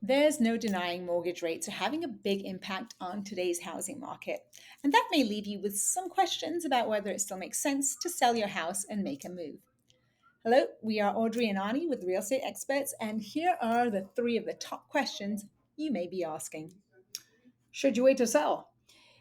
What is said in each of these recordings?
There's no denying mortgage rates are having a big impact on today's housing market, and that may leave you with some questions about whether it still makes sense to sell your house and make a move. Hello, we are Audrey and Ani with Real Estate Experts, and here are the three of the top questions you may be asking. Should you wait to sell?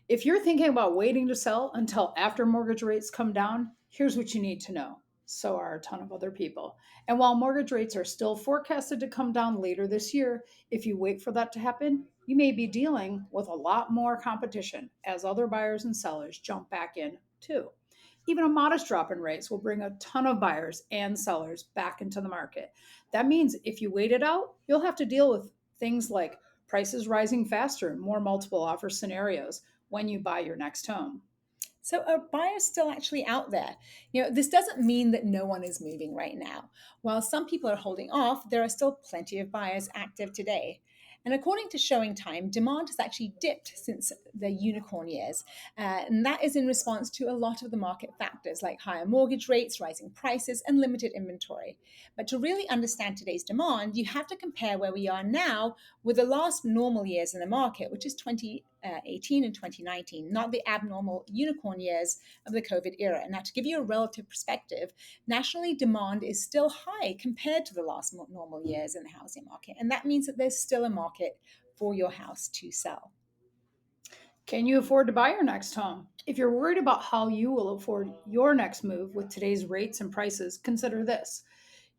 If you're thinking about waiting to sell until after mortgage rates come down, here's what you need to know. So are a ton of other people. And while mortgage rates are still forecasted to come down later this year, if you wait for that to happen, you may be dealing with a lot more competition as other buyers and sellers jump back in too. Even a modest drop in rates will bring a ton of buyers and sellers back into the market. That means if you wait it out, you'll have to deal with things like prices rising faster and more multiple offer scenarios when you buy your next home. So are buyers still actually out there? This doesn't mean that no one is moving right now. While some people are holding off, there are still plenty of buyers active today. And according to Showing Time, demand has actually dipped since the unicorn years. And that is in response to a lot of the market factors like higher mortgage rates, rising prices, and limited inventory. But to really understand today's demand, you have to compare where we are now with the last normal years in the market, which is 2018 and 2019, not the abnormal unicorn years of the COVID era. And now, to give you a relative perspective, nationally demand is still high compared to the last normal years in the housing market. And that means that there's still a market for your house to sell. Can you afford to buy your next home? If you're worried about how you will afford your next move with today's rates and prices, consider this.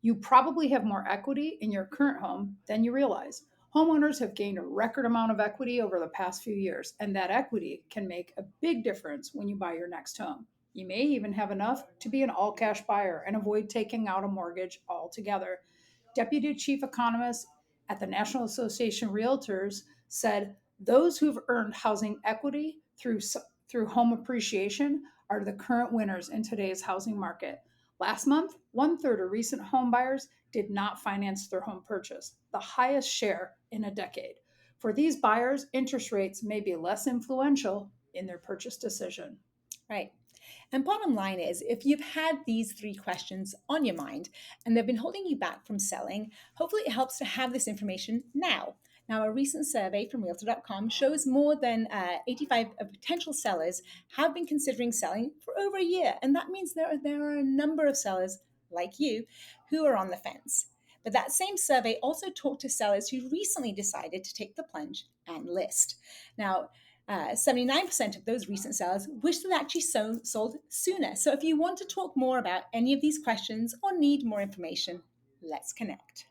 You probably have more equity in your current home than you realize. Homeowners have gained a record amount of equity over the past few years, and that equity can make a big difference when you buy your next home. You may even have enough to be an all cash buyer and avoid taking out a mortgage altogether. Deputy Chief Economist at the National Association of Realtors said those who've earned housing equity through home appreciation are the current winners in today's housing market. Last month, one third of recent home buyers did not finance their home purchase, the highest share in a decade. For these buyers, interest rates may be less influential in their purchase decision. Right. And bottom line is, if you've had these three questions on your mind and they've been holding you back from selling, hopefully it helps to have this information now. Now, a recent survey from Realtor.com shows more than 85 of potential sellers have been considering selling for over a year. And that means there are a number of sellers like you who are on the fence. But that same survey also talked to sellers who recently decided to take the plunge and list. Now, 79% of those recent sellers wish they'd actually sold sooner. So if you want to talk more about any of these questions or need more information, let's connect.